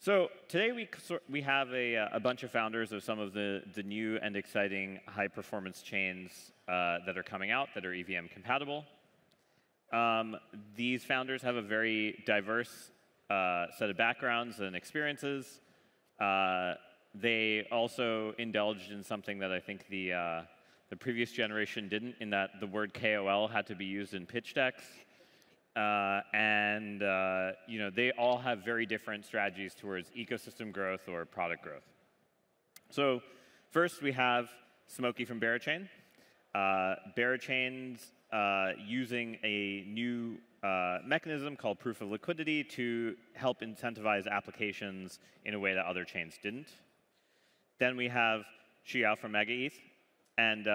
So today we have a bunch of founders of some of the new and exciting high-performance chains that are coming out that are EVM compatible. These founders have a very diverse set of backgrounds and experiences. They also indulged in something that I think the previous generation didn't, in that the word KOL had to be used in pitch decks. They all have very different strategies towards ecosystem growth or product growth. So first, we have Smokey from Berachain. Berachain's using a new mechanism called proof of liquidity to help incentivize applications in a way that other chains didn't. Then we have Shuyao from MegaETH. And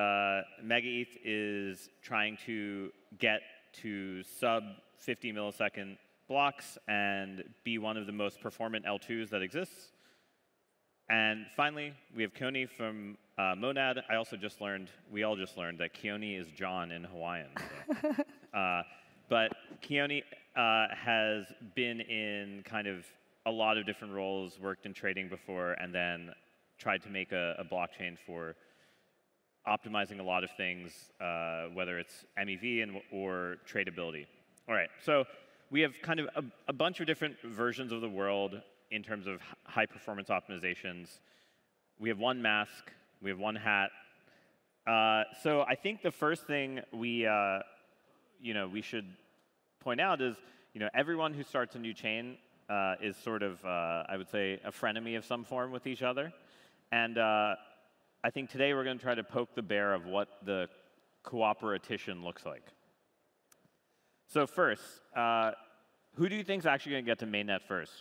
MegaETH is trying to get to sub 50 millisecond blocks and be one of the most performant L2s that exists. And finally, we have Keone from Monad. We all just learned that Keone is John in Hawaiian. So. But Keone has been in kind of a lot of different roles, worked in trading before, and then tried to make a blockchain for optimizing a lot of things, whether it's MEV or tradability. All right, so we have kind of a bunch of different versions of the world in terms of high-performance optimizations. We have one mask. We have one hat. So I think the first thing we should point out is everyone who starts a new chain is sort of, I would say, a frenemy of some form with each other. And I think today we're going to try to poke the bear of what the cooperation looks like. So first, who do you think is actually going to get to mainnet first?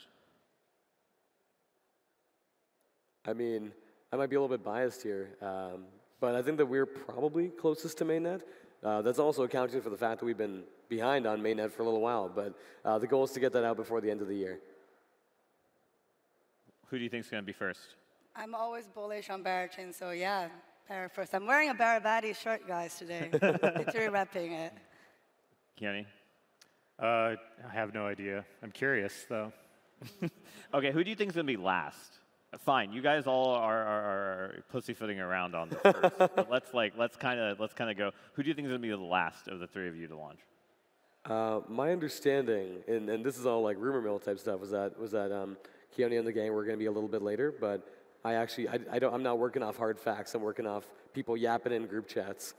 I mean, I might be a little bit biased here, but I think that we're probably closest to mainnet. That's also accounting for the fact that we've been behind on mainnet for a little while, but the goal is to get that out before the end of the year. Who do you think is going to be first? I'm always bullish on Berachain, so yeah, Bera first. I'm wearing a Bera shirt, guys, today. Literally repping it. Keone? I have no idea. I'm curious, though. OK, who do you think is going to be last? Fine, you guys all are pussyfooting around on this first. But let's kind of go. Who do you think is going to be the last of the three of you to launch? My understanding, and this is all like rumor mill type stuff, was that Keone and the gang were going to be a little bit later, but I'm not working off hard facts. I'm working off people yapping in group chats.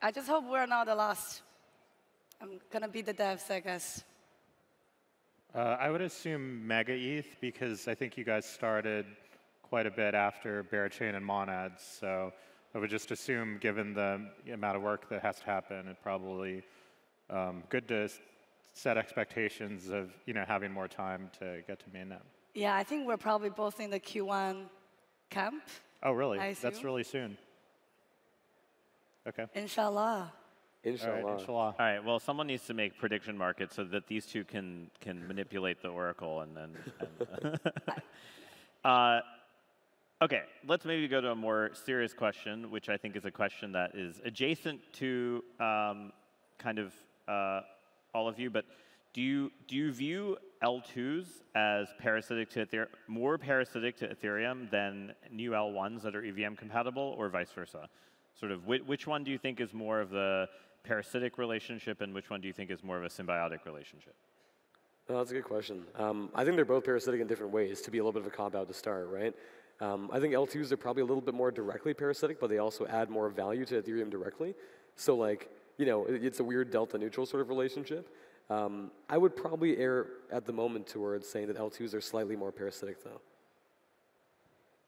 I just hope we're not the last. I'm going to be the devs, I guess. I would assume MegaETH, because I think you guys started quite a bit after Berachain and Monad. So I would just assume, given the amount of work that has to happen, it's probably good to set expectations of having more time to get to mainnet. Yeah, I think we're probably both in the Q1 camp. Oh, really? That's really soon. OK. Inshallah. Inshallah. All right, inshallah. All right, well, someone needs to make prediction markets so that these two can manipulate the oracle and then. OK, let's maybe go to a more serious question, which I think is a question that is adjacent to kind of all of you. But do you view L2s as more parasitic to Ethereum than new L1s that are EVM compatible, or vice versa? Sort of, which one do you think is more of the parasitic relationship, and which one do you think is more of a symbiotic relationship? Well, that's a good question. I think they're both parasitic in different ways, to be a little bit of a cop-out to start, right? I think L2s are probably a little bit more directly parasitic, but they also add more value to Ethereum directly. So it's a weird delta-neutral sort of relationship. I would probably err at the moment towards saying that L2s are slightly more parasitic, though.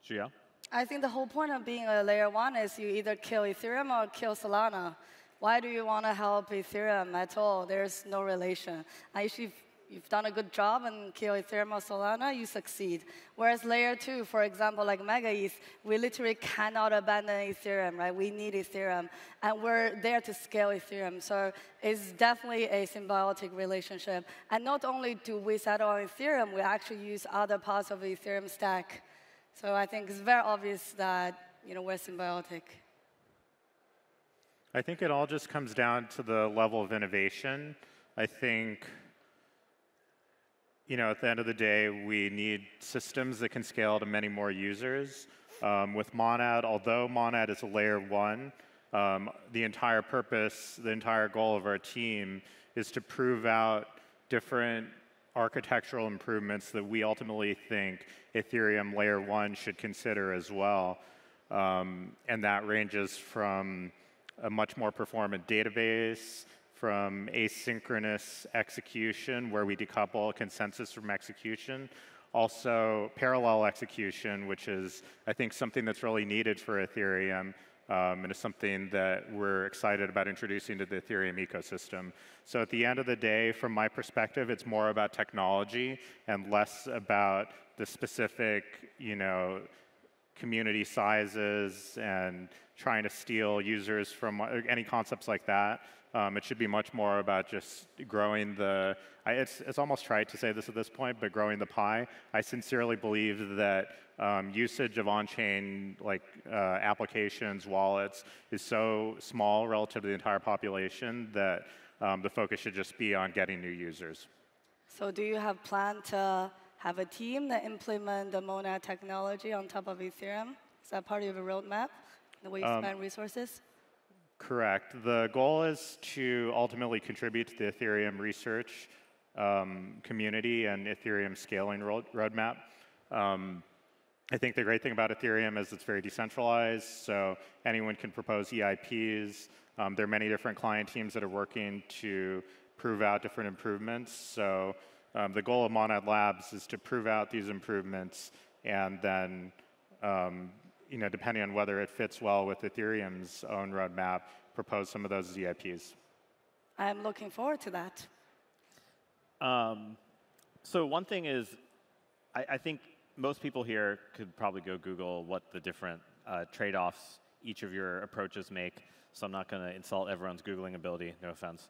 Shuyao? I think the whole point of being a layer 1 is you either kill Ethereum or kill Solana. Why do you want to help Ethereum at all? There's no relation. And if you've done a good job and kill Ethereum or Solana, you succeed. Whereas layer 2, for example, like MegaETH, we literally cannot abandon Ethereum, right? We need Ethereum. And we're there to scale Ethereum. So it's definitely a symbiotic relationship. And not only do we settle on Ethereum, we actually use other parts of the Ethereum stack. So I think it's very obvious that we're symbiotic. I think it all just comes down to the level of innovation. I think at the end of the day, we need systems that can scale to many more users. With Monad, although Monad is a layer 1, the entire purpose, the entire goal of our team is to prove out different architectural improvements that we ultimately think Ethereum layer 1 should consider as well. And that ranges from a much more performant database, from asynchronous execution, where we decouple consensus from execution, also parallel execution, which is, I think, something that's really needed for Ethereum, and is something that we're excited about introducing to the Ethereum ecosystem. So at the end of the day, from my perspective, it's more about technology and less about the specific, community sizes and trying to steal users from any concepts like that. It should be much more about just growing the, it's almost trite to say this at this point, but growing the pie. I sincerely believe that usage of on-chain applications, wallets, is so small relative to the entire population that the focus should just be on getting new users. So do you have plan to have a team that implement the Monad technology on top of Ethereum? Is that part of your roadmap, the way you spend resources? Correct. The goal is to ultimately contribute to the Ethereum research community and Ethereum scaling roadmap. I think the great thing about Ethereum is it's very decentralized, so anyone can propose EIPs. There are many different client teams that are working to prove out different improvements. So the goal of Monad Labs is to prove out these improvements, and then depending on whether it fits well with Ethereum's own roadmap, propose some of those EIPs. I'm looking forward to that. So one thing is, I think most people here could probably go Google what the different trade-offs each of your approaches make, so I'm not going to insult everyone's Googling ability, no offense.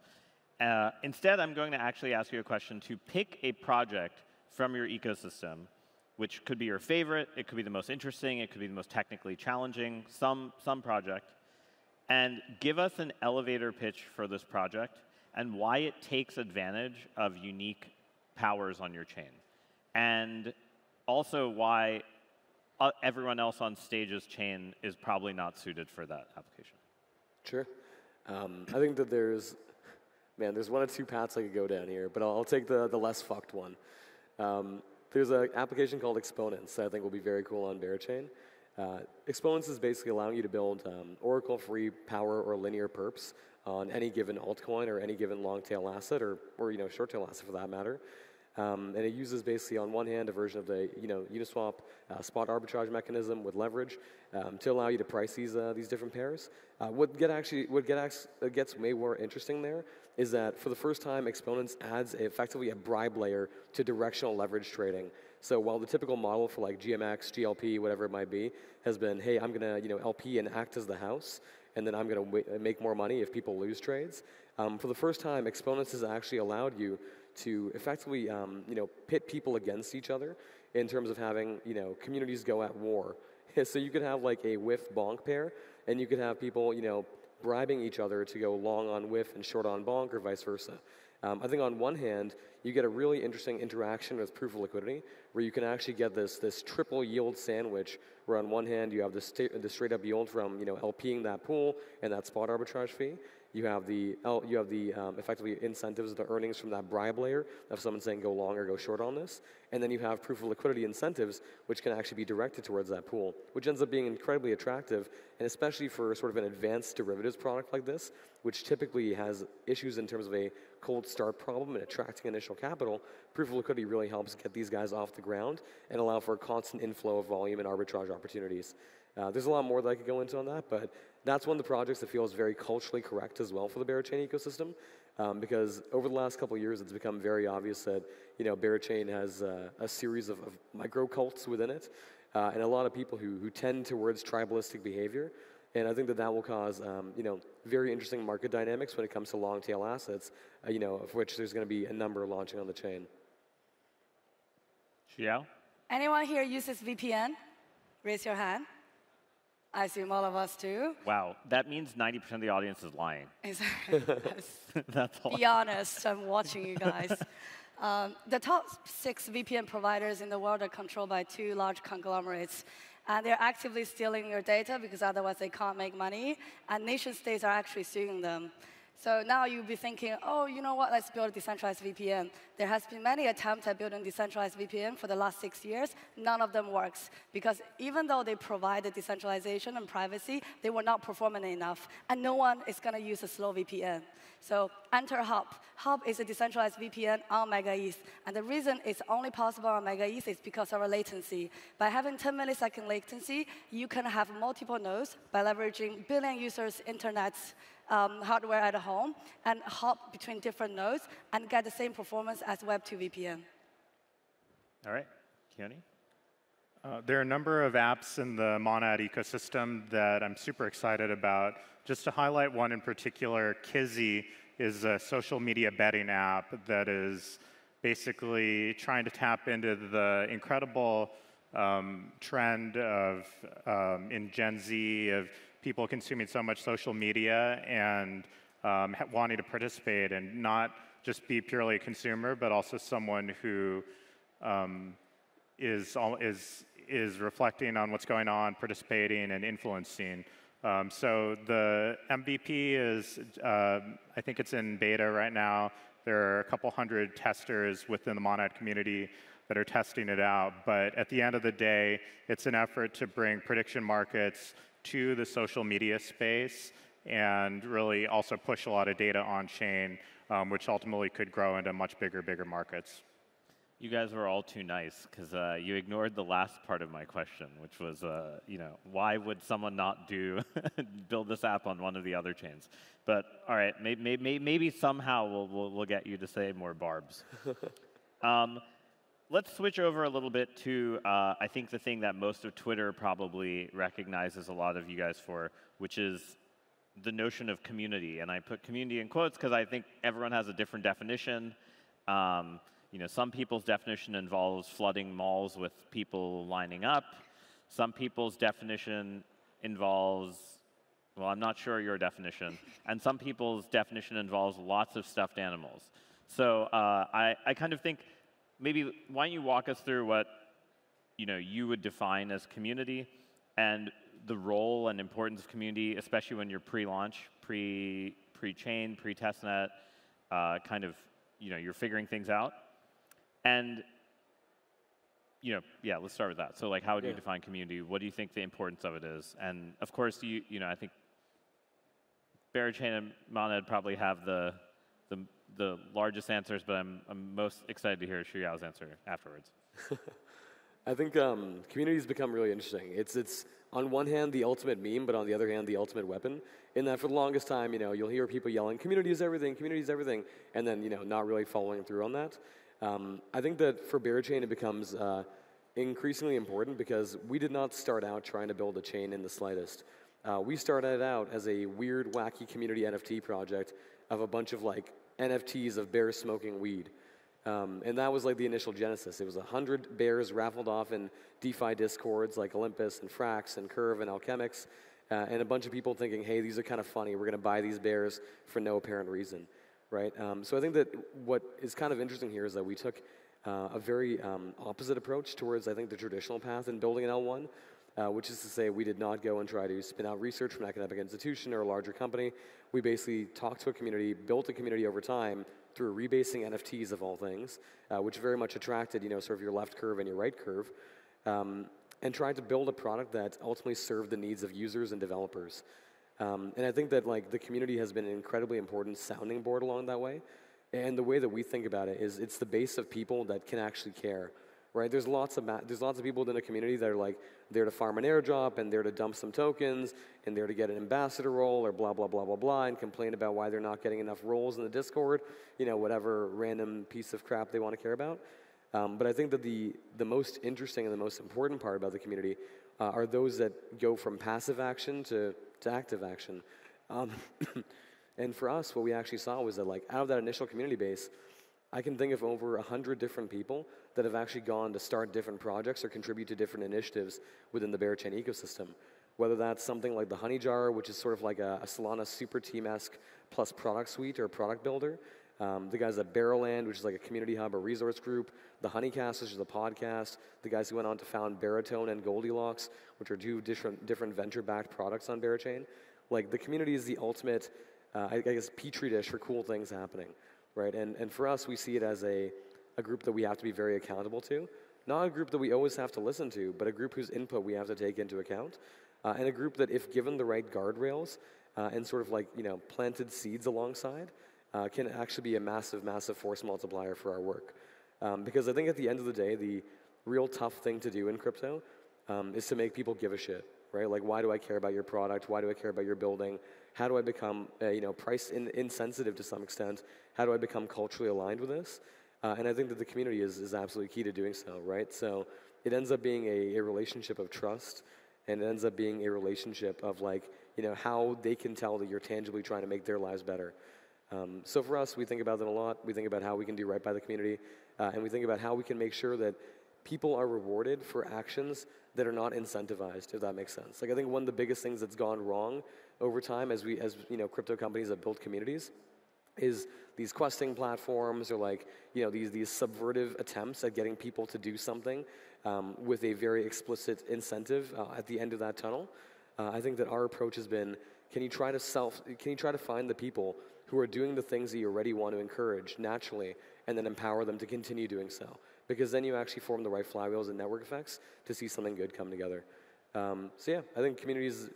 Instead, I'm going to actually ask you a question to pick a project from your ecosystem, which could be your favorite, it could be the most interesting, it could be the most technically challenging, some project, and give us an elevator pitch for this project and why it takes advantage of unique powers on your chain. And also why everyone else on stage's chain is probably not suited for that application. Sure. I think that there's one or two paths I could go down here, but I'll take the less fucked one. There's an application called Exponents that I think will be very cool on Berachain. Exponents is basically allowing you to build Oracle-free power or linear perps on any given altcoin or any given long-tail asset or short-tail asset for that matter. And it uses basically on one hand a version of the Uniswap spot arbitrage mechanism with leverage to allow you to price these different pairs. What gets way more interesting there is that for the first time, Exponents adds effectively a bribe layer to directional leverage trading. So while the typical model for like GMX, GLP, whatever it might be, has been, hey, I'm gonna LP and act as the house, and then I'm gonna make more money if people lose trades. For the first time, Exponents has actually allowed you to effectively pit people against each other in terms of having communities go at war. So you could have like a WIF bonk pair, and you could have people bribing each other to go long on WIF and short on bonk, or vice versa. I think on one hand, you get a really interesting interaction with proof of liquidity, where you can actually get this triple yield sandwich, where on one hand you have the straight up yield from LPing that pool and that spot arbitrage fee. You have the effectively incentives, the earnings from that bribe layer of someone saying go long or go short on this, and then you have proof of liquidity incentives, which can actually be directed towards that pool, which ends up being incredibly attractive, and especially for sort of an advanced derivatives product like this, which typically has issues in terms of a cold start problem and attracting initial capital. Proof of liquidity really helps get these guys off the ground and allow for a constant inflow of volume and arbitrage opportunities. There's a lot more that I could go into on that, but that's one of the projects that feels very culturally correct as well for the Berachain ecosystem, because over the last couple of years, it's become very obvious that Berachain has a series of micro cults within it, and a lot of people who tend towards tribalistic behavior. And I think that will cause very interesting market dynamics when it comes to long tail assets, of which there's going to be a number launching on the chain. Shuyao? Anyone here uses VPN? Raise your hand. I assume all of us do. Wow, that means 90% of the audience is lying. Exactly. That's all. Be honest, I'm watching you guys. The top 6 VPN providers in the world are controlled by 2 large conglomerates. And they're actively stealing your data because otherwise they can't make money. And nation states are actually suing them. So now you'll be thinking, oh, you know what, let's build a decentralized VPN. There has been many attempts at building decentralized VPN for the last 6 years. None of them works. Because even though they provide the decentralization and privacy, they were not performant enough. And no one is going to use a slow VPN. So enter Hub. Hub is a decentralized VPN on MegaETH. And the reason it's only possible on MegaETH is because of our latency. By having 10 millisecond latency, you can have multiple nodes by leveraging billion users' internet hardware at home and hop between different nodes and get the same performance as Web2 VPN. All right, Keone? There are a number of apps in the Monad ecosystem that I'm super excited about. Just to highlight one in particular, Kizzy is a social media betting app that is basically trying to tap into the incredible trend of in Gen Z of people consuming so much social media and wanting to participate and not just be purely a consumer, but also someone who is reflecting on what's going on, participating, and influencing. So the MVP is, I think it's in beta right now. There are a couple hundred testers within the Monad community that are testing it out. But at the end of the day, it's an effort to bring prediction markets to the social media space and really also push a lot of data on-chain, which ultimately could grow into much bigger markets. You guys were all too nice because you ignored the last part of my question, which was, why would someone not build this app on one of the other chains? But all right, maybe somehow we'll get you to say more barbs. Let's switch over a little bit to, I think, the thing that most of Twitter probably recognizes a lot of you guys for, which is the notion of community. And I put community in quotes because I think everyone has a different definition. Some people's definition involves flooding malls with people lining up. Some people's definition involves, well, I'm not sure your definition. And some people's definition involves lots of stuffed animals. So I kind of think, maybe why don't you walk us through what you would define as community and the role and importance of community, especially when you're pre-launch, pre-chain, pre-testnet, kind of you're figuring things out. And yeah, let's start with that. So like, how would you define community? What do you think the importance of it is? And of course, I think Berachain and Mainnet probably have the largest answers, but I'm most excited to hear Shuyao's answer afterwards. I think community's become really interesting. It's on one hand the ultimate meme, but on the other hand the ultimate weapon. In that for the longest time, you'll hear people yelling, "Community is everything, and then not really following through on that. I think that for Berachain it becomes increasingly important because we did not start out trying to build a chain in the slightest. We started out as a weird, wacky community NFT project of a bunch of NFTs of bears smoking weed. And that was the initial genesis. It was 100 bears raffled off in DeFi discords like Olympus and Frax and Curve and Alchemix, and a bunch of people thinking, hey, these are kind of funny. We're going to buy these bears for no apparent reason, right? So I think that what is kind of interesting here is that we took a very opposite approach towards, I think, the traditional path in building an L1, which is to say we did not go and try to spin out research from an academic institution or a larger company. We basically talked to a community, built a community over time through rebasing NFTs of all things, which very much attracted, sort of your left curve and your right curve, and tried to build a product that ultimately served the needs of users and developers. And I think that the community has been an incredibly important sounding board along that way. And the way that we think about it is it's the base of people that can actually care. Right, there's lots of people within a community that are there to farm an airdrop and there to dump some tokens and there to get an ambassador role or blah blah blah blah blah and complain about why they're not getting enough roles in the Discord, whatever random piece of crap they want to care about. But I think that the most interesting and the most important part about the community are those that go from passive action to active action. And for us, what we actually saw was that out of that initial community base, I can think of over 100 different people that have actually gone to start different projects or contribute to different initiatives within the Berachain ecosystem. Whether that's something like the Honey Jar, which is sort of like a Solana super team-esque plus product suite or product builder, the guys at Berachain, which is like a community hub, a resource group, the Honeycast, which is a podcast, the guys who went on to found Berachain and Goldilocks, which are two different venture-backed products on Berachain. Like, the community is the ultimate, I guess, petri dish for cool things happening, right? And for us, we see it as a group that we have to be very accountable to. Not a group that we always have to listen to, but a group whose input we have to take into account. And a group that, if given the right guardrails and sort of like, planted seeds alongside, can actually be a massive, massive force multiplier for our work. Because I think at the end of the day, the real tough thing to do in crypto is to make people give a shit, right? Like, why do I care about your product? Why do I care about your building? How do I become, price insensitive to some extent? How do I become culturally aligned with this? And I think that the community is absolutely key to doing so, right? So it ends up being a relationship of trust, and it ends up being a relationship of, like, how they can tell that you're tangibly trying to make their lives better. So for us, we think about that a lot. We think about how we can do right by the community, and we think about how we can make sure that people are rewarded for actions that are not incentivized, if that makes sense. Like, I think one of the biggest things that's gone wrong over time as crypto companies have built communities is these questing platforms, or like, these subvertive attempts at getting people to do something with a very explicit incentive at the end of that tunnel. I think that our approach has been, can you try to find the people who are doing the things that you already want to encourage naturally, and then empower them to continue doing so? Because then you actually form the right flywheels and network effects to see something good come together. So yeah, I think community is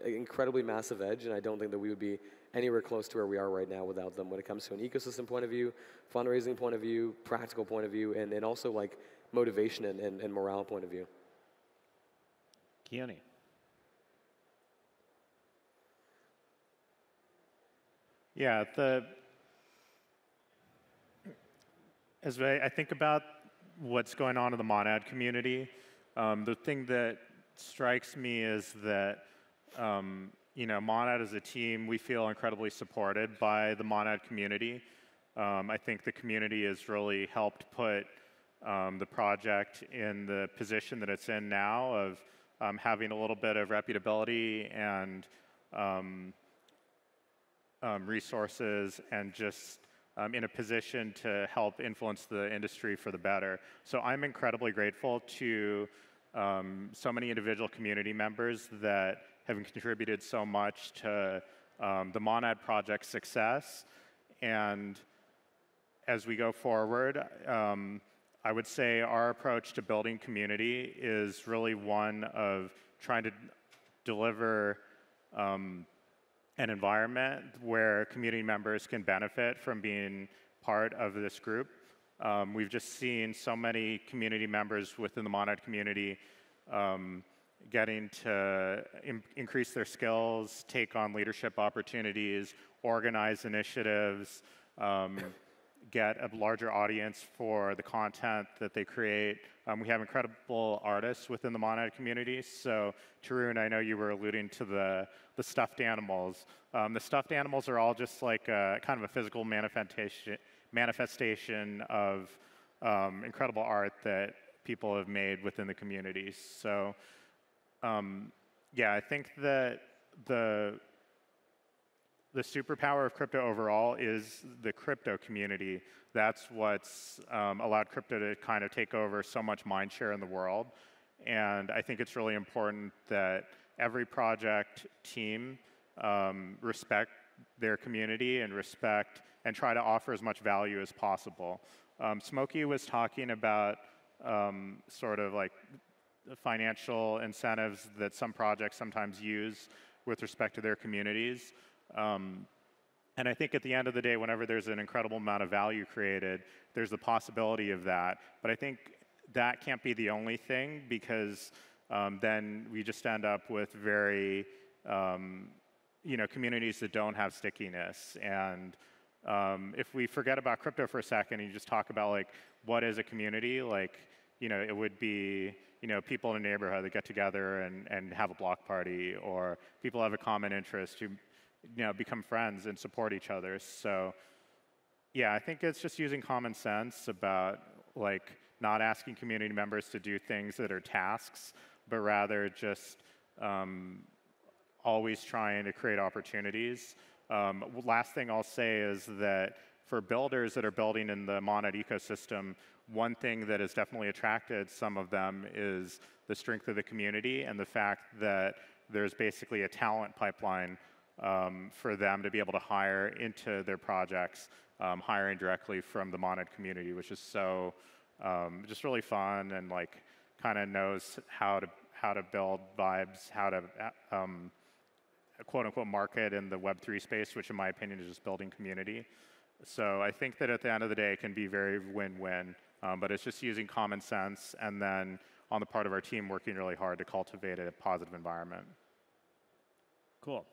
an incredibly massive edge, and I don't think that we would be anywhere close to where we are right now without them when it comes to an ecosystem point of view, fundraising point of view, practical point of view, and also like motivation and morale point of view. Keone. Yeah, as I think about what's going on in the Monad community, the thing that strikes me is that Monad as a team, we feel incredibly supported by the Monad community. I think the community has really helped put the project in the position that it's in now of having a little bit of reputability and resources, and just in a position to help influence the industry for the better. So I'm incredibly grateful to so many individual community members that have contributed so much to the Monad project's success. And as we go forward, I would say our approach to building community is really one of trying to deliver an environment where community members can benefit from being part of this group. We've just seen so many community members within the Monad community getting to increase their skills, take on leadership opportunities, organize initiatives, get a larger audience for the content that they create. We have incredible artists within the Mainnet community. So, Tarun, I know you were alluding to the stuffed animals. The stuffed animals are all just like kind of a physical manifestation of incredible art that people have made within the community. So, yeah, I think that the superpower of crypto overall is the crypto community. That's what's allowed crypto to kind of take over so much mindshare in the world. And I think it's really important that every project team respect their community and respect and try to offer as much value as possible. Smokey was talking about sort of like the financial incentives that some projects sometimes use with respect to their communities. And I think at the end of the day, whenever there's an incredible amount of value created, there's the possibility of that. But I think that can't be the only thing, because then we just end up with very, communities that don't have stickiness. And if we forget about crypto for a second and you just talk about like what is a community, like, it would be, people in a neighborhood that get together and have a block party, or people have a common interest who become friends and support each other. So yeah, I think it's just using common sense about like not asking community members to do things that are tasks, but rather just always trying to create opportunities. Last thing I'll say is that for builders that are building in the Mainnet ecosystem, one thing that has definitely attracted some of them is the strength of the community and the fact that there's basically a talent pipeline for them to be able to hire into their projects, hiring directly from the Mainnet community, which is so just really fun and like kind of knows how to build vibes, how to quote unquote market in the Web3 space, which in my opinion is just building community. So I think that at the end of the day, it can be very win-win, but it's just using common sense and then on the part of our team working really hard to cultivate a positive environment. Cool.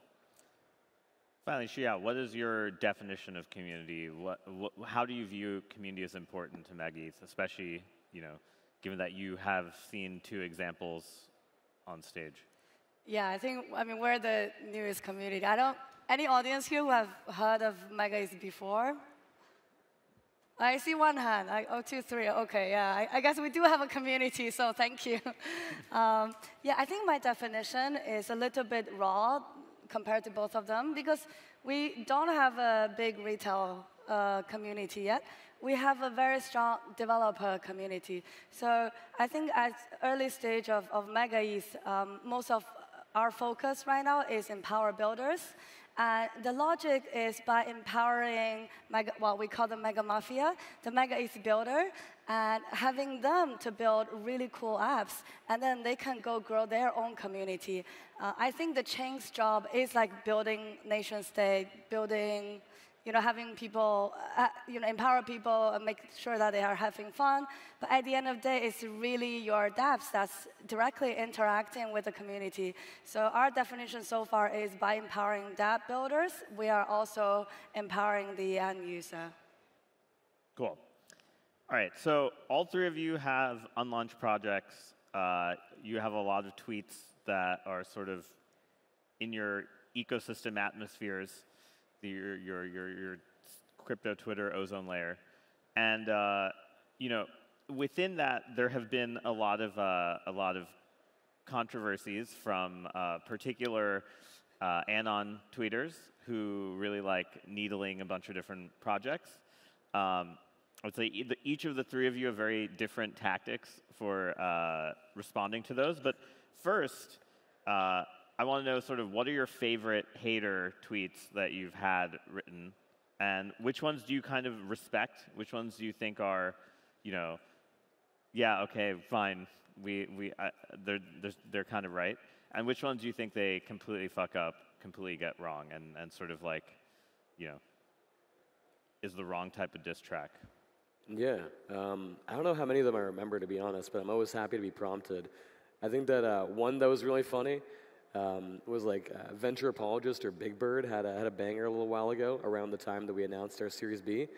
Finally, Shuyao, what is your definition of community? How do you view community as important to MegaETH, especially, given that you have seen 2 examples on stage? Yeah, I mean, we're the newest community. Any audience here who have heard of MegaETH before? I see one hand. 2, 3. Okay, yeah. I guess we do have a community, so thank you. Yeah, I think my definition is a little bit raw compared to both of them because we don't have a big retail community yet. We have a very strong developer community. So I think at early stage of MegaETH, most of our focus right now is empower builders. And the logic is by empowering what we call the Mega Mafia, the MegaETH builder, and having them to build really cool apps, and then they can go grow their own community. I think the chain's job is like building nation state, building, having people, empower people and make sure that they are having fun. But at the end of the day, it's really your devs that's directly interacting with the community. So our definition so far is by empowering dApp builders, we are also empowering the end user. Cool. All right, so all 3 of you have unlaunched projects. You have a lot of tweets that are sort of in your ecosystem atmospheres, your crypto Twitter ozone layer, and within that there have been a lot of controversies from particular anon tweeters who really like needling a bunch of different projects. I would say each of the 3 of you have very different tactics for responding to those. But first, I want to know sort of what are your favorite hater tweets that you've had written, and which ones do you kind of respect? Which ones do you think are, yeah, okay, fine, they're kind of right, and which ones do you think they completely fuck up, completely get wrong, and sort of like, is the wrong type of diss track? Yeah, I don't know how many of them I remember, to be honest, but I'm always happy to be prompted. I think that one that was really funny was like Venture Apologist or Big Bird had a banger a little while ago around the time that we announced our Series B,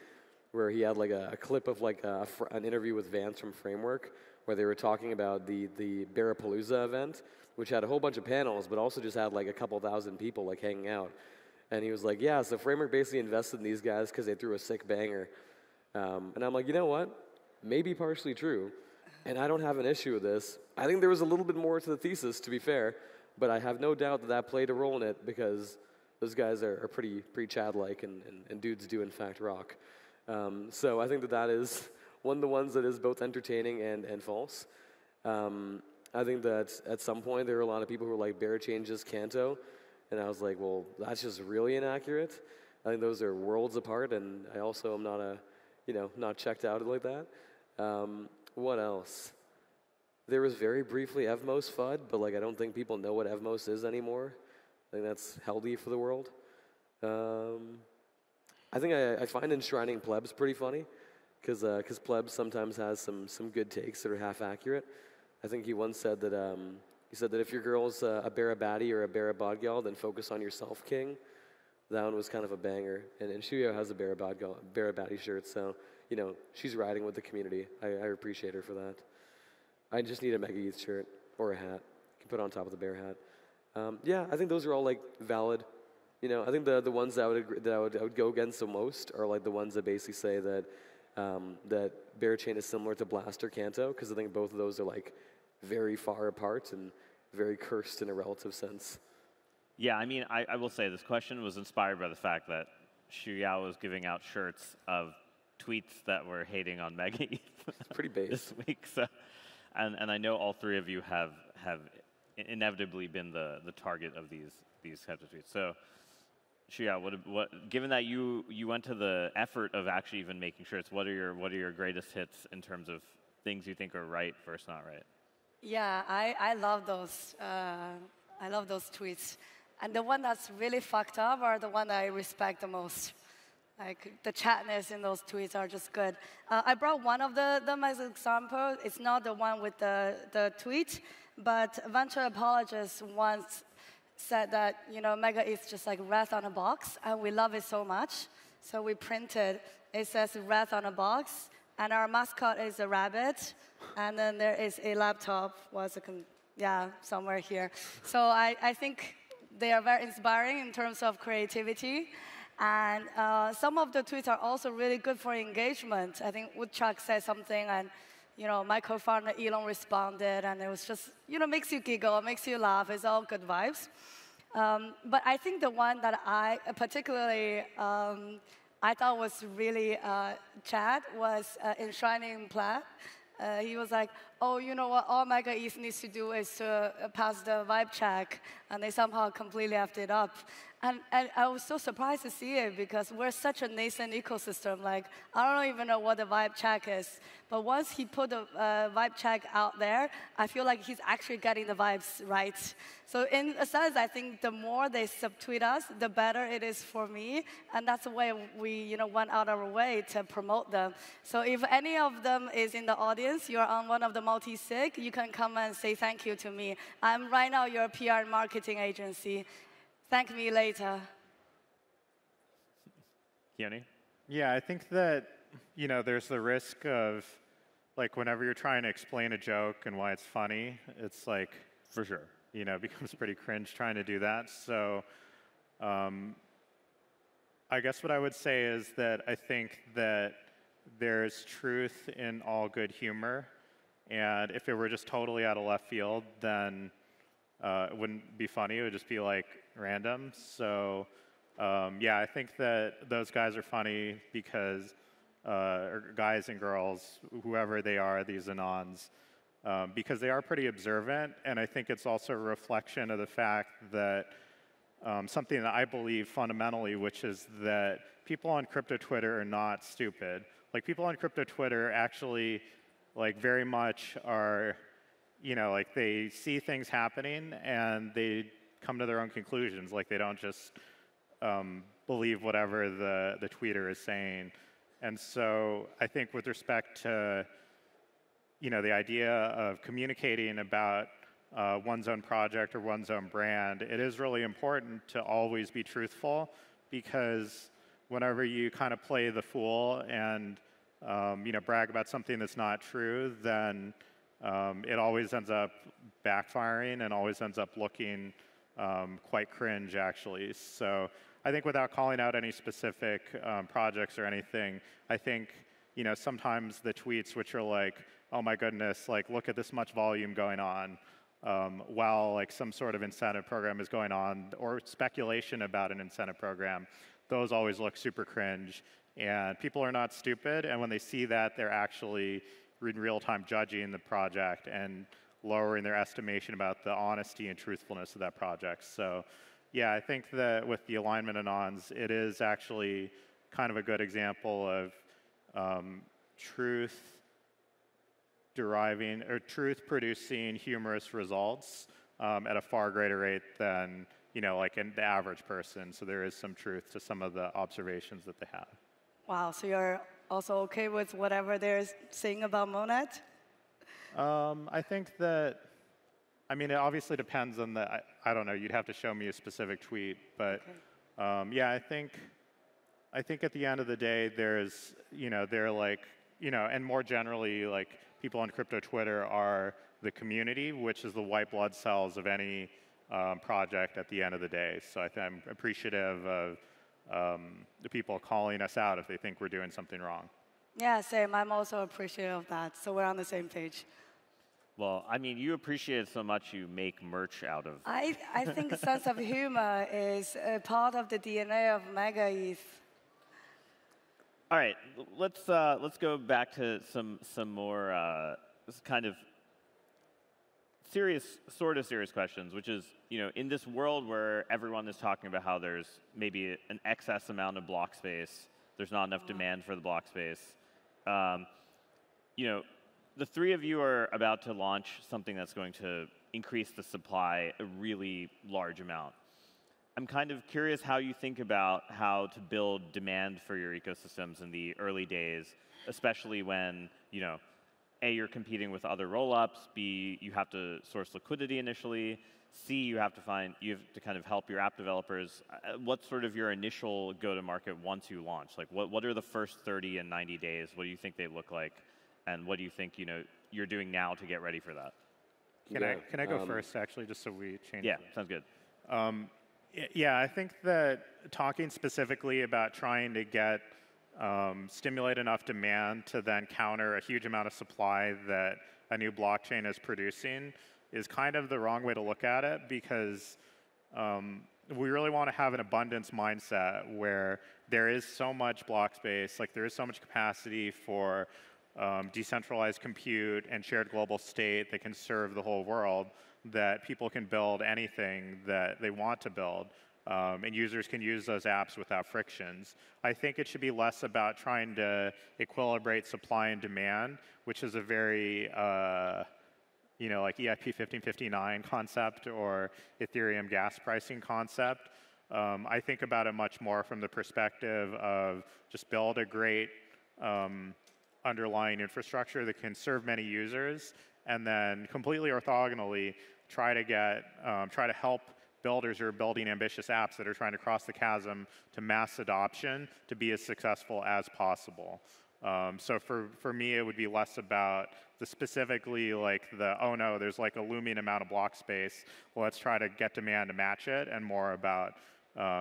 where he had like a clip of like an interview with Vance from Framework, where they were talking about the Berapalooza event, which had a whole bunch of panels, but also just had like a couple thousand people like hanging out. And he was like, yeah, so Framework basically invested in these guys because they threw a sick banger. And I'm like, you know what? Maybe partially true. And I don't have an issue with this. I think there was a little bit more to the thesis, to be fair, but I have no doubt that that played a role in it because those guys are pretty Chad-like, and dudes do in fact rock. So I think that is one of the ones that is both entertaining and false. I think that at some point there were a lot of people who were like, Berachain just Canto, and I was like, well, that's just really inaccurate. I think those are worlds apart, and I also am not not checked out like that. What else? There was very briefly Evmos FUD, but like I don't think people know what Evmos is anymore. I think that's healthy for the world. I think I find enshrining plebs pretty funny, because plebs sometimes has some good takes that are half accurate. I think he once said that if your girl's a Bera baddie or a Bera bodgal, then focus on yourself, king. That one was kind of a banger. And Shuyao has a Bera baddie shirt, so she's riding with the community. I appreciate her for that. I just need a MegaETH shirt or a hat. You can put it on top of the Bear hat. Yeah, I think those are all like valid. I think the ones that I would go against the most are like the ones that basically say that that Berachain is similar to Blast or Canto, because I think both of those are like very far apart and very cursed in a relative sense. Yeah, I mean, I will say this question was inspired by the fact that Shuyao was giving out shirts of tweets that were hating on MegaETH. It's pretty base. This week. So, and I know all three of you have inevitably been the target of these types of tweets. So, Shuyao, given that you went to the effort of actually even making shirts, what are your greatest hits in terms of things you think are right versus not right? Yeah, I love those. I love those tweets. And the one that's really fucked up are the one that I respect the most. Like, the chatness in those tweets are just good. I brought one of them as an example. It's not the one with the tweet, but venture apologists once said that, MegaETH is just like wrath on a box, and we love it so much. So we printed, it says wrath on a box, and our mascot is a rabbit, and then there is a laptop, somewhere here. So I think they are very inspiring in terms of creativity. And some of the tweets are also really good for engagement. I think Woodchuck said something, and my co-founder Elon responded, and it was just, makes you giggle, makes you laugh. It's all good vibes. But I think the one that I particularly I thought was really Chad was enshrining Plaid. He was like, oh, you know what, all MegaETH needs to do is to pass the vibe check, and they somehow completely effed it up. And I was so surprised to see it, because we're such a nascent ecosystem. Like, I don't even know what the vibe check is. But once he put the vibe check out there, I feel like he's actually getting the vibes right. So in a sense, I think the more they subtweet us, the better it is for me. And that's the way we went out of our way to promote them. So if any of them is in the audience, you're on one of the multi-sig, you can come and say thank you to me. I'm right now your PR and marketing agency. Thank me later. Keone? Yeah, I think that, there's the risk of, like, whenever you're trying to explain a joke and why it's funny, it's like, for sure, it becomes pretty cringe trying to do that. So I guess what I would say is that I think that there's truth in all good humor. And if it were just totally out of left field, then it wouldn't be funny. It would just be, like, random. So, I think that those guys are funny because, or guys and girls, whoever they are, these Anons, because they are pretty observant. And I think it's also a reflection of the fact that something that I believe fundamentally, which is that people on crypto Twitter are not stupid. Like, people on crypto Twitter actually, like, very much are, like, they see things happening and they come to their own conclusions. Like, they don't just believe whatever the tweeter is saying. And so I think with respect to, the idea of communicating about one's own project or one's own brand, it is really important to always be truthful, because whenever you kind of play the fool and, brag about something that's not true, then it always ends up backfiring and always ends up looking quite cringe, actually. So I think without calling out any specific projects or anything, I think, sometimes the tweets which are like, oh my goodness, like, look at this much volume going on, while, like, some sort of incentive program is going on, or speculation about an incentive program, those always look super cringe. And people are not stupid, and when they see that, they're actually in real time judging the project and lowering their estimation about the honesty and truthfulness of that project. So yeah, I think that with the alignment Anons, it is actually kind of a good example of truth producing humorous results at a far greater rate than, like the average person. So there is some truth to some of the observations that they have. Wow, so you're also okay with whatever they're saying about Mainnet? I think that, it obviously depends on I don't know, you'd have to show me a specific tweet, but okay. I think at the end of the day, there's, they're like, and more generally, like, people on crypto Twitter are the community, which is the white blood cells of any project at the end of the day. So I'm appreciative of the people calling us out if they think we're doing something wrong. Yeah, same. I'm also appreciative of that. So we're on the same page. Well, you appreciate it so much you make merch out of. I think sense of humor is a part of the DNA of MegaETH. All right, let's go back to some more kind of sort of serious questions, which is, in this world where everyone is talking about how there's maybe an excess amount of block space, there's not enough demand for the block space. The three of you are about to launch something that's going to increase the supply a really large amount. I'm kind of curious how you think about how to build demand for your ecosystems in the early days, especially when, A, you're competing with other rollups, B, you have to source liquidity initially, C, you have to kind of help your app developers. What's sort of your initial go-to-market once you launch? Like, what are the first 30 and 90 days? What do you think they look like? And what do you think, you're doing now to get ready for that? Can I go first, actually, just so we change? Yeah, sounds good. Yeah, I think that talking specifically about trying to stimulate enough demand to then counter a huge amount of supply that a new blockchain is producing is kind of the wrong way to look at it, because we really want to have an abundance mindset where there is so much block space, like there is so much capacity for decentralized compute and shared global state that can serve the whole world, that people can build anything that they want to build, and users can use those apps without frictions. I think it should be less about trying to equilibrate supply and demand, which is a very, like EIP 1559 concept or Ethereum gas pricing concept. I think about it much more from the perspective of just build a great underlying infrastructure that can serve many users, and then completely orthogonally try to help builders who are building ambitious apps that are trying to cross the chasm to mass adoption to be as successful as possible. So for me, it would be less about specifically like oh no, there's like a looming amount of block space, well, let's try to get demand to match it, and more about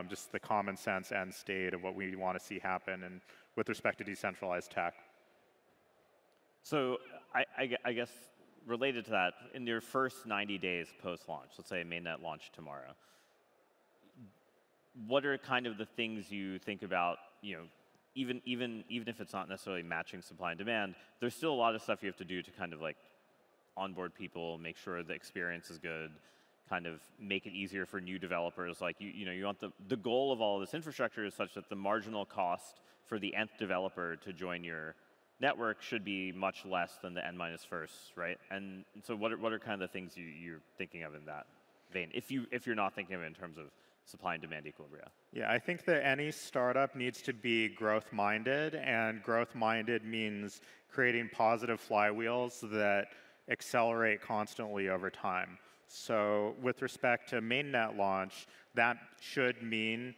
just the common sense end state of what we want to see happen and with respect to decentralized tech. So I guess related to that, in your first 90 days post-launch, let's say Mainnet launched tomorrow, what are kind of the things you think about, even if it's not necessarily matching supply and demand, there's still a lot of stuff you have to do to kind of like onboard people, make sure the experience is good, kind of make it easier for new developers. Like you want the goal of all of this infrastructure is such that the marginal cost for the nth developer to join your network should be much less than the n-1st, right? And so what are kind of the things you're thinking of in that vein, if you're not thinking of it in terms of supply and demand equilibria? Yeah, I think that any startup needs to be growth-minded, and growth-minded means creating positive flywheels that accelerate constantly over time. So with respect to Mainnet launch, that should mean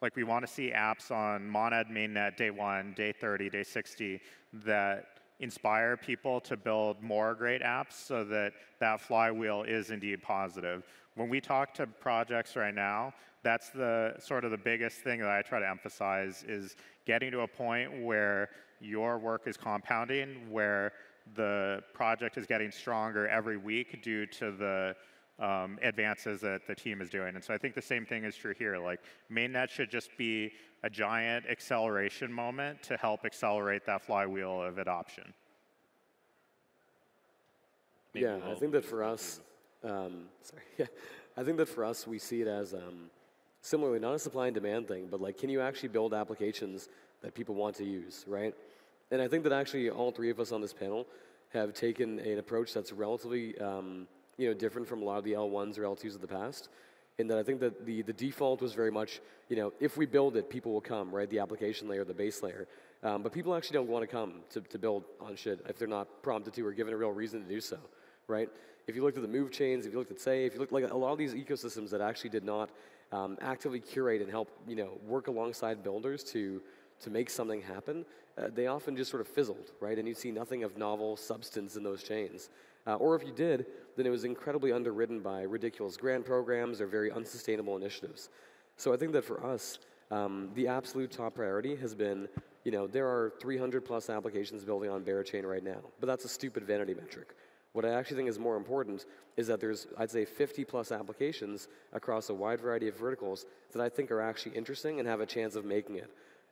like we want to see apps on Monad Mainnet day 1, day 30, day 60 that inspire people to build more great apps so that that flywheel is indeed positive. When we talk to projects right now, that's the sort of the biggest thing that I try to emphasize is getting to a point where your work is compounding, where the project is getting stronger every week due to the advances that the team is doing. And so I think the same thing is true here. Like Mainnet should just be a giant acceleration moment to help accelerate that flywheel of adoption. I think that for us, I think that for us we see it as similarly not a supply and demand thing, but like can you actually build applications that people want to use, right? And I think that actually all three of us on this panel have taken an approach that's relatively different from a lot of the L1s or L2s of the past, in that I think that the default was very much, if we build it, people will come, right? The application layer, the base layer. But people actually don't want to come to build on shit if they're not prompted to or given a real reason to do so, right? If you looked at the move chains, if you looked at Say, if you looked like a lot of these ecosystems that actually did not actively curate and help, work alongside builders to make something happen, they often just sort of fizzled, right? And you see nothing of novel substance in those chains. Or if you did, then it was incredibly underwritten by ridiculous grant programs or very unsustainable initiatives. So I think that for us, the absolute top priority has been, there are 300 plus applications building on Berachain right now, but that's a stupid vanity metric. What I actually think is more important is that there's, I'd say, 50 plus applications across a wide variety of verticals that I think are actually interesting and have a chance of making it.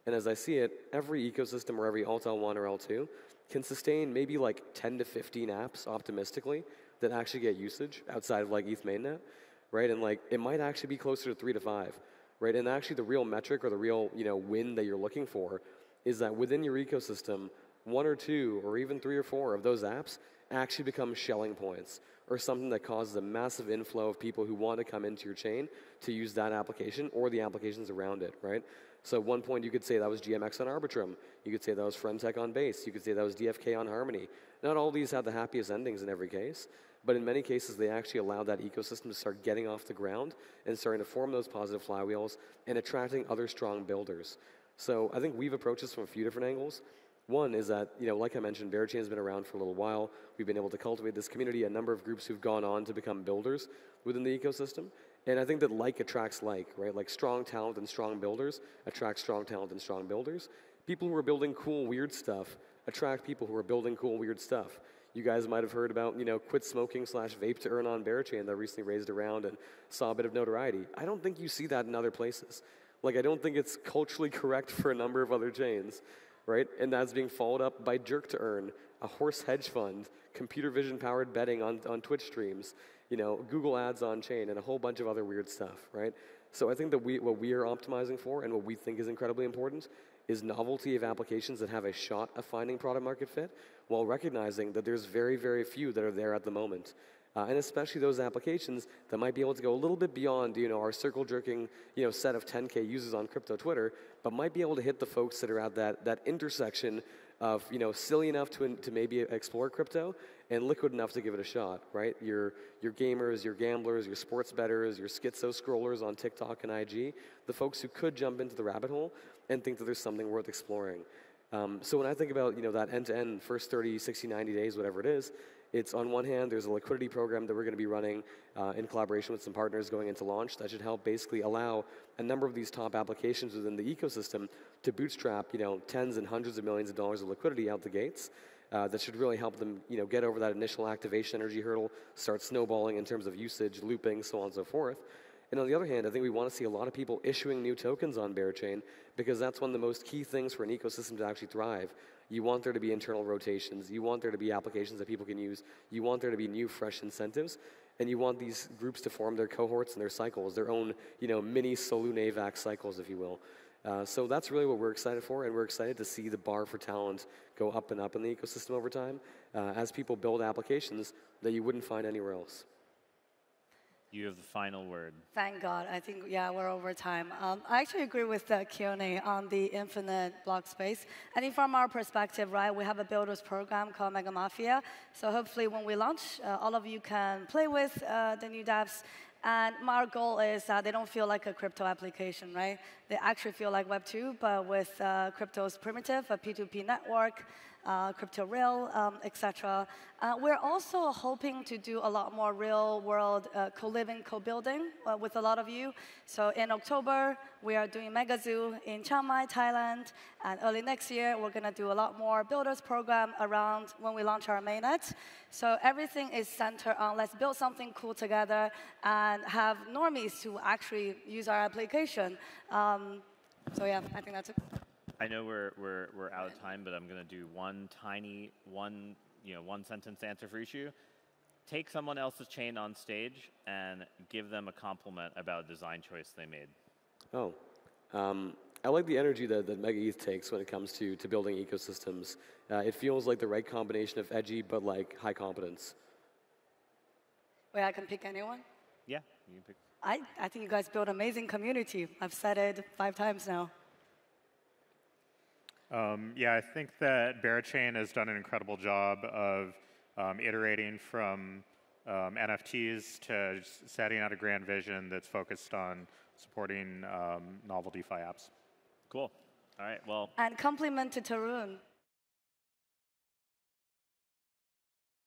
And as I see it, every ecosystem or every alt L1 or L2 can sustain maybe like 10 to 15 apps optimistically that actually get usage outside of like ETH mainnet, right? And like it might actually be closer to 3 to 5, right? And actually the real metric or the real win that you're looking for is that within your ecosystem, 1 or 2 or even 3 or 4 of those apps actually become shelling points or something that causes a massive inflow of people who want to come into your chain to use that application or the applications around it, right? So at one point you could say that was GMX on Arbitrum. You could say that was Friendtech on Base. You could say that was DFK on Harmony. Not all these have the happiest endings in every case, but in many cases they actually allow that ecosystem to start getting off the ground and starting to form those positive flywheels and attracting other strong builders. So I think we've approached this from a few different angles. One is that, like I mentioned, Berachain has been around for a little while. We've been able to cultivate this community, a number of groups who've gone on to become builders within the ecosystem. And I think that like attracts like, right? Like strong talent and strong builders attract strong talent and strong builders. People who are building cool, weird stuff attract people who are building cool, weird stuff. You guys might have heard about, quit smoking / vape to earn on Berachain that recently raised around and saw a bit of notoriety. I don't think you see that in other places. Like, I don't think it's culturally correct for a number of other chains, right? And that's being followed up by Jerk to Earn, a horse hedge fund, computer vision powered betting on Twitch streams, Google ads on chain, and a whole bunch of other weird stuff, right? So I think that what we are optimizing for and what we think is incredibly important is novelty of applications that have a shot of finding product market fit while recognizing that there's very, very few that are there at the moment. And especially those applications that might be able to go a little bit beyond, our circle jerking, set of 10K users on crypto Twitter, but might be able to hit the folks that are at that intersection of, silly enough to maybe explore crypto and liquid enough to give it a shot, right? Your gamers, your gamblers, your sports bettors, your schizo scrollers on TikTok and IG, the folks who could jump into the rabbit hole and think that there's something worth exploring. So when I think about, that end-to-end first 30, 60, 90 days, whatever it is, it's on one hand, there's a liquidity program that we're going to be running in collaboration with some partners going into launch that should help basically allow a number of these top applications within the ecosystem to bootstrap, tens and hundreds of millions of dollars of liquidity out the gates. That should really help them, get over that initial activation energy hurdle, start snowballing in terms of usage, looping, so on and so forth. And on the other hand, I think we want to see a lot of people issuing new tokens on Berachain because that's one of the most key things for an ecosystem to actually thrive. You want there to be internal rotations. You want there to be applications that people can use. You want there to be new, fresh incentives. And you want these groups to form their cohorts and their cycles, their own, mini Saloon AVAX cycles, if you will. So that's really what we're excited for, and we're excited to see the bar for talent go up and up in the ecosystem over time as people build applications that you wouldn't find anywhere else. You have the final word. Thank God. I think, we're over time. I actually agree with Keone on the infinite block space. I think from our perspective, right, we have a builders program called Mega Mafia. So hopefully when we launch, all of you can play with the new dApps. And our goal is that they don't feel like a crypto application, right? They actually feel like Web2, but with crypto's primitive, a P2P network, crypto rail, etc. We're also hoping to do a lot more real-world co-living, co-building with a lot of you. So in October, we are doing Mega Zoo in Chiang Mai, Thailand. And early next year, we're going to do a lot more builders program around when we launch our mainnet. So everything is centered on let's build something cool together and have normies to actually use our application. So yeah, I think that's it. I know we're out of time, but I'm going to do one sentence answer for each of you. Take someone else's chain on stage and give them a compliment about a design choice they made. Oh, I like the energy that MegaETH takes when it comes to building ecosystems. It feels like the right combination of edgy but like high competence. Wait, I can pick anyone? Yeah, you can pick. I think you guys build an amazing community. I've said it 5 times now. I think that Berachain has done an incredible job of iterating from NFTs to setting out a grand vision that's focused on supporting novel DeFi apps. Cool. All right, well. And compliment to Tarun.